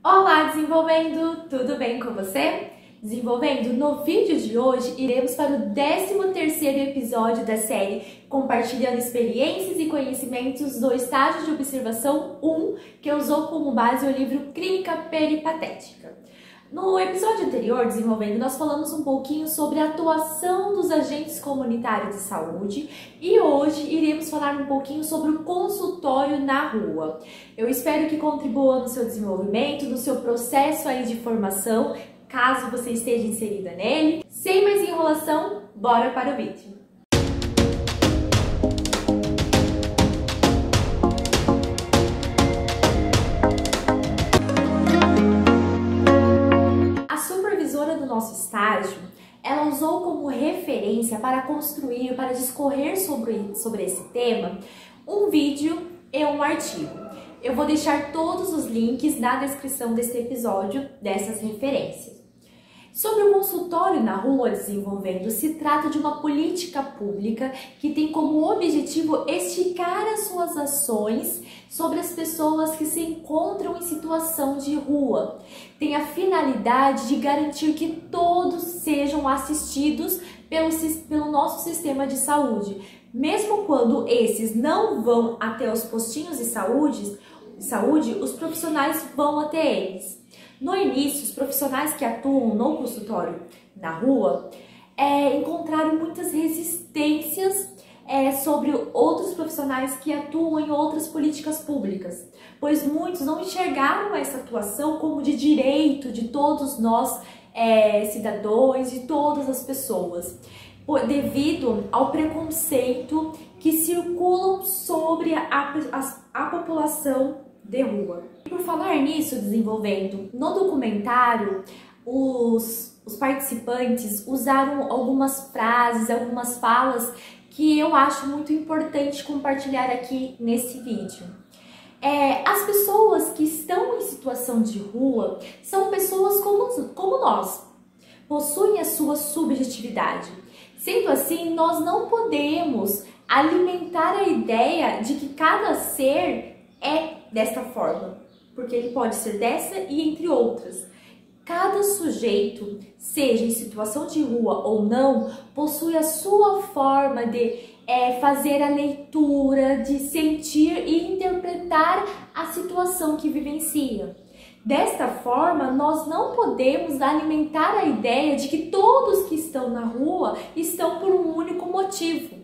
Olá, Desenvolvendo! Tudo bem com você? Desenvolvendo, no vídeo de hoje iremos para o 13º episódio da série Compartilhando Experiências e Conhecimentos do Estágio de Observação 1, que usou como base o livro Clínica Peripatética. No episódio anterior, Desenvolvendo, nós falamos um pouquinho sobre a atuação dos agentes comunitários de saúde e hoje iremos falar um pouquinho sobre o consultório na rua. Eu espero que contribua no seu desenvolvimento, no seu processo aí de formação, caso você esteja inserida nele. Sem mais enrolação, bora para o vídeo! Do nosso estágio, ela usou como referência para construir, para discorrer sobre esse tema, um vídeo e um artigo. Eu vou deixar todos os links na descrição desse episódio, dessas referências. Sobre o consultório na rua Desenvolvendo, se trata de uma política pública que tem como objetivo esticar as suas ações sobre as pessoas que se encontram em situação de rua. Tem a finalidade de garantir que todos sejam assistidos pelo nosso sistema de saúde, mesmo quando esses não vão até os postinhos de saúde, os profissionais vão até eles. No início, os profissionais que atuam no consultório na rua encontraram muitas resistências sobre outros profissionais que atuam em outras políticas públicas, pois muitos não enxergaram essa atuação como de direito de todos nós cidadãos, de todas as pessoas, devido ao preconceito que circulam sobre a população de rua. E por falar nisso, Desenvolvendo, no documentário, os participantes usaram algumas frases, algumas falas que eu acho muito importante compartilhar aqui nesse vídeo. As pessoas que estão em situação de rua são pessoas como nós, possuem a sua subjetividade. Sendo assim, nós não podemos alimentar a ideia de que cada ser é desta forma, porque ele pode ser dessa e entre outras. Cada sujeito, seja em situação de rua ou não, possui a sua forma de fazer a leitura, de sentir e interpretar a situação que vivencia. Desta forma, nós não podemos alimentar a ideia de que todos que estão na rua estão por um único motivo.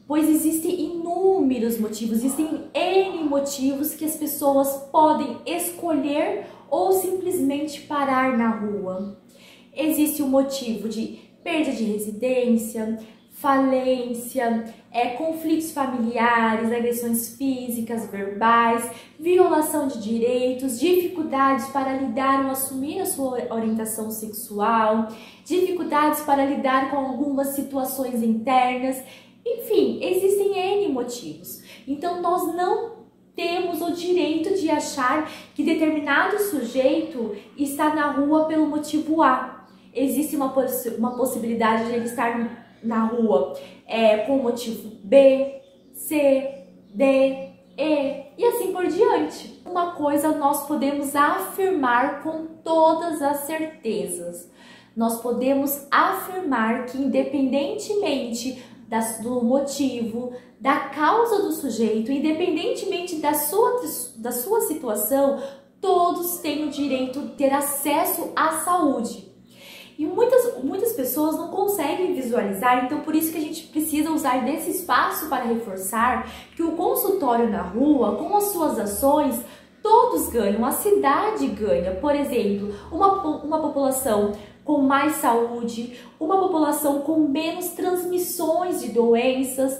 Pois existem inúmeros motivos, existem N motivos que as pessoas podem escolher ou simplesmente parar na rua. Existe o motivo de perda de residência, falência, conflitos familiares, agressões físicas, verbais, violação de direitos, dificuldades para lidar ou assumir a sua orientação sexual, dificuldades para lidar com algumas situações internas. Enfim, existem N motivos. Então, nós não temos o direito de achar que determinado sujeito está na rua pelo motivo A. Existe uma possibilidade de ele estar na rua com o motivo B, C, D, E assim por diante. Uma coisa nós podemos afirmar com todas as certezas. Nós podemos afirmar que independentemente do motivo, da causa do sujeito, independentemente da sua situação, todos têm o direito de ter acesso à saúde. E muitas pessoas não conseguem visualizar, então por isso que a gente precisa usar desse espaço para reforçar que o consultório na rua, com as suas ações, todos ganham, a cidade ganha. Por exemplo, uma população com mais saúde, uma população com menos transmissões de doenças,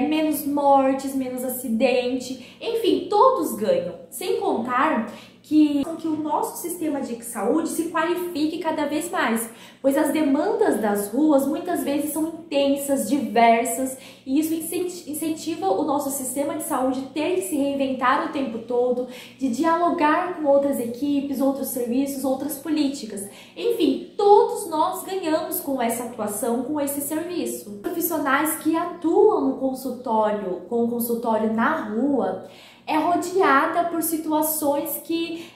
menos mortes, menos acidente, enfim, todos ganham. Sem contar que o nosso sistema de saúde se qualifique cada vez mais, pois as demandas das ruas muitas vezes são intensas, diversas, e isso incentiva o nosso sistema de saúde a ter que se reinventar o tempo todo, de dialogar com outras equipes, outros serviços, outras políticas. Enfim, todos nós ganhamos com essa atuação, com esse serviço. Profissionais que atuam no consultório, com o consultório na rua, é rodeada por situações que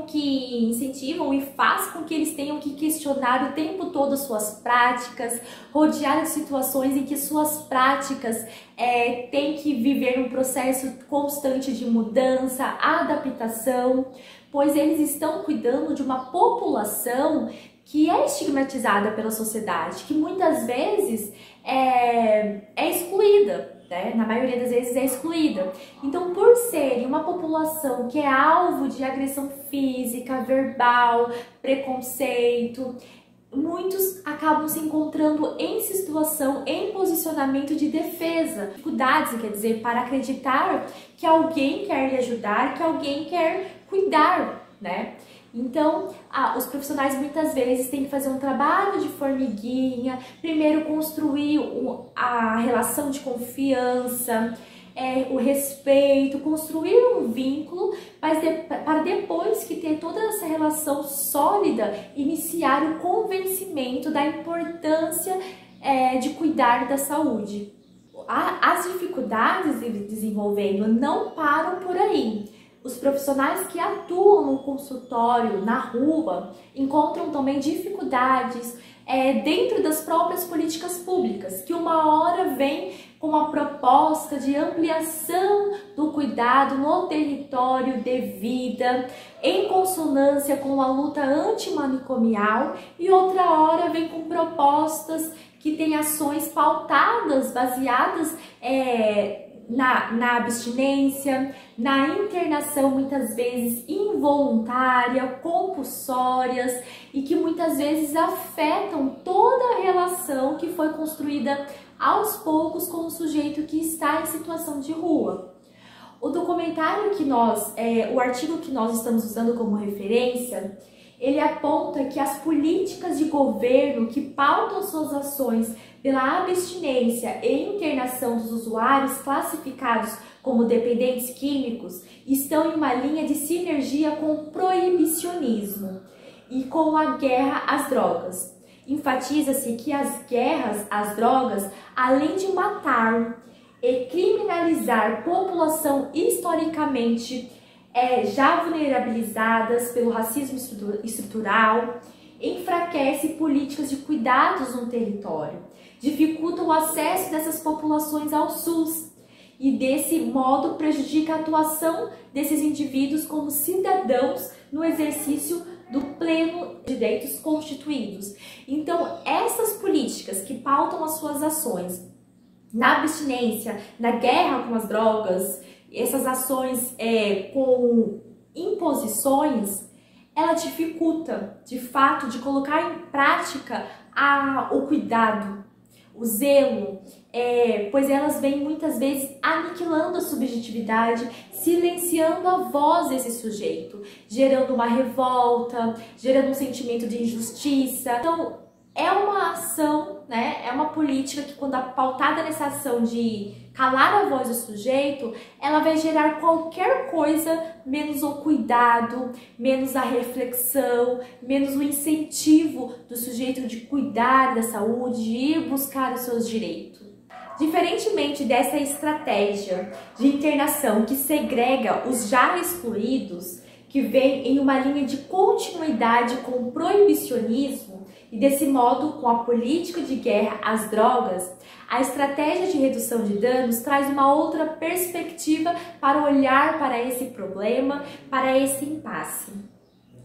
que incentivam e faz com que eles tenham que questionar o tempo todo as suas práticas, rodear de situações em que suas práticas têm que viver um processo constante de mudança, adaptação, pois eles estão cuidando de uma população que é estigmatizada pela sociedade, que muitas vezes é excluída. Na maioria das vezes é excluída. Então, por serem uma população que é alvo de agressão física, verbal, preconceito, muitos acabam se encontrando em situação, em posicionamento de defesa. Dificuldades, quer dizer, para acreditar que alguém quer lhe ajudar, que alguém quer cuidar, né? Então, os profissionais muitas vezes têm que fazer um trabalho de formiguinha, primeiro construir a relação de confiança, o respeito, construir um vínculo, mas para depois que ter toda essa relação sólida, iniciar o convencimento da importância de cuidar da saúde. As dificuldades de desenvolvendo não param por aí. Os profissionais que atuam no consultório, na rua, encontram também dificuldades dentro das próprias políticas públicas, que uma hora vem com a proposta de ampliação do cuidado no território de vida, em consonância com a luta antimanicomial, e outra hora vem com propostas que têm ações pautadas, baseadas na abstinência, na internação muitas vezes involuntária, compulsórias e que muitas vezes afetam toda a relação que foi construída aos poucos com o sujeito que está em situação de rua. O documentário o artigo que nós estamos usando como referência, ele aponta que as políticas de governo que pautam suas ações pela abstinência e internação dos usuários classificados como dependentes químicos estão em uma linha de sinergia com o proibicionismo e com a guerra às drogas. Enfatiza-se que as guerras às drogas, além de matar e criminalizar população historicamente já vulnerabilizadas pelo racismo estrutural, enfraquece políticas de cuidados no território, dificulta o acesso dessas populações ao SUS e, desse modo, prejudica a atuação desses indivíduos como cidadãos no exercício do pleno de direitos constituídos. Então, essas políticas que pautam as suas ações na abstinência, na guerra com as drogas, essas ações com imposições, ela dificulta, de fato, de colocar em prática o cuidado, o zelo, pois elas vêm muitas vezes aniquilando a subjetividade, silenciando a voz desse sujeito, gerando uma revolta, gerando um sentimento de injustiça. Então, é uma ação, né? É uma política que, quando pautada nessa ação de calar a voz do sujeito, ela vai gerar qualquer coisa menos o cuidado, menos a reflexão, menos o incentivo do sujeito de cuidar da saúde, de ir buscar os seus direitos. Diferentemente dessa estratégia de internação que segrega os já excluídos, que vem em uma linha de continuidade com o proibicionismo e, desse modo, com a política de guerra às drogas, a estratégia de redução de danos traz uma outra perspectiva para olhar para esse problema, para esse impasse.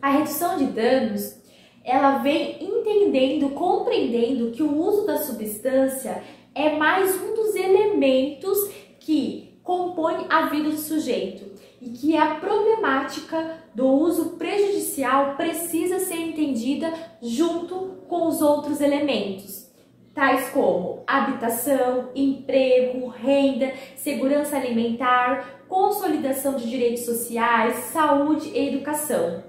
A redução de danos, ela vem entendendo, compreendendo que o uso da substância é mais um dos elementos que compõe a vida do sujeito e que a problemática do uso prejudicial precisa ser entendida junto com os outros elementos, tais como habitação, emprego, renda, segurança alimentar, consolidação de direitos sociais, saúde e educação.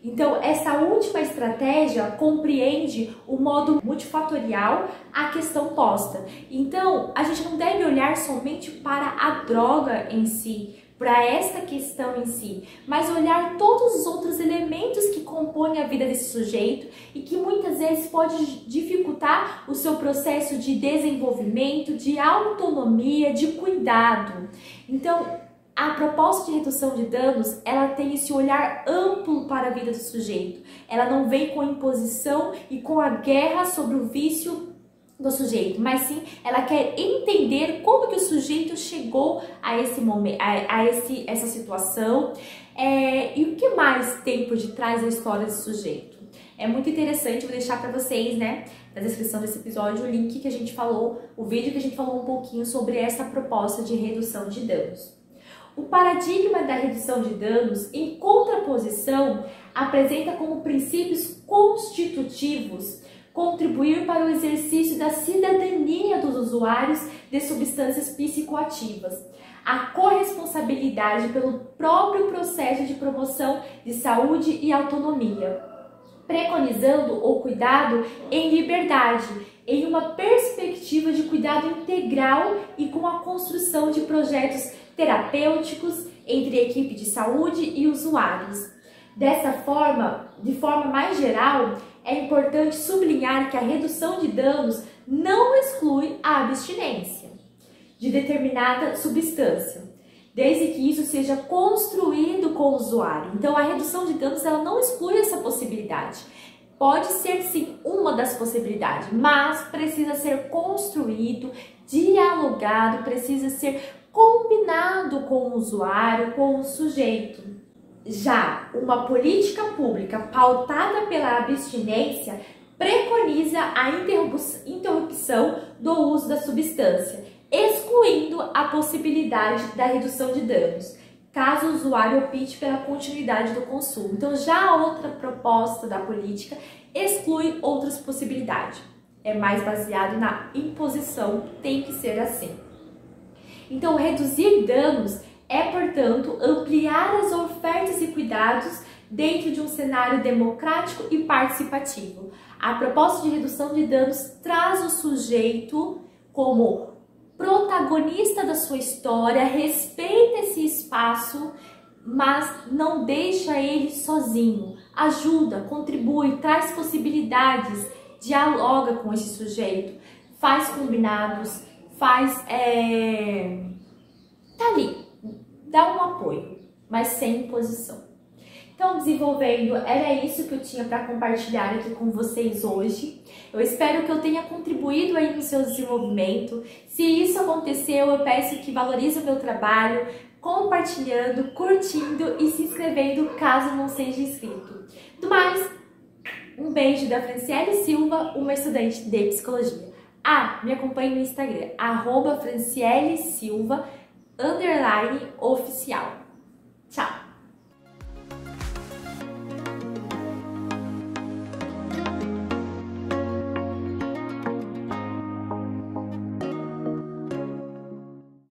Então, essa última estratégia compreende o modo multifatorial à questão posta. Então, a gente não deve olhar somente para a droga em si, para esta questão em si, mas olhar todos os outros elementos que compõem a vida desse sujeito e que muitas vezes pode dificultar o seu processo de desenvolvimento, de autonomia, de cuidado. Então, A proposta de redução de danos, ela tem esse olhar amplo para a vida do sujeito. Ela não vem com a imposição e com a guerra sobre o vício do sujeito, mas sim ela quer entender como que o sujeito chegou a esse momento, essa situação, e o que mais tem por detrás da história desse sujeito. É muito interessante, vou deixar para vocês, né, na descrição desse episódio, o link que a gente falou, o vídeo que a gente falou um pouquinho sobre essa proposta de redução de danos. O paradigma da redução de danos, em contraposição, apresenta como princípios constitutivos contribuir para o exercício da cidadania dos usuários de substâncias psicoativas, a corresponsabilidade pelo próprio processo de promoção de saúde e autonomia, preconizando o cuidado em liberdade, em uma perspectiva de cuidado integral e com a construção de projetos terapêuticos entre equipe de saúde e usuários. Dessa forma, de forma mais geral, é importante sublinhar que a redução de danos não exclui a abstinência de determinada substância, desde que isso seja construído com o usuário. Então, a redução de danos ela não exclui essa possibilidade. Pode ser sim uma das possibilidades, mas precisa ser construído, dialogado, precisa ser combinado com o usuário, com o sujeito. Já uma política pública pautada pela abstinência preconiza a interrupção do uso da substância, excluindo a possibilidade da redução de danos, caso o usuário opte pela continuidade do consumo. Então, já a outra proposta da política exclui outras possibilidades. É mais baseado na imposição, tem que ser assim. Então, reduzir danos é, portanto, ampliar as ofertas e cuidados dentro de um cenário democrático e participativo. A proposta de redução de danos traz o sujeito como protagonista da sua história, respeita esse espaço, mas não deixa ele sozinho. Ajuda, contribui, traz possibilidades, dialoga com esse sujeito, faz combinados, tá ali, dá um apoio, mas sem imposição. Então, desenvolvendo, era isso que eu tinha para compartilhar aqui com vocês hoje. Eu espero que eu tenha contribuído aí no seu desenvolvimento. Se isso aconteceu, eu peço que valorize o meu trabalho, compartilhando, curtindo e se inscrevendo caso não seja inscrito. Do mais, um beijo da Franciele Silva, uma estudante de psicologia. Me acompanhe no Instagram, @FrancieleSilva_oficial.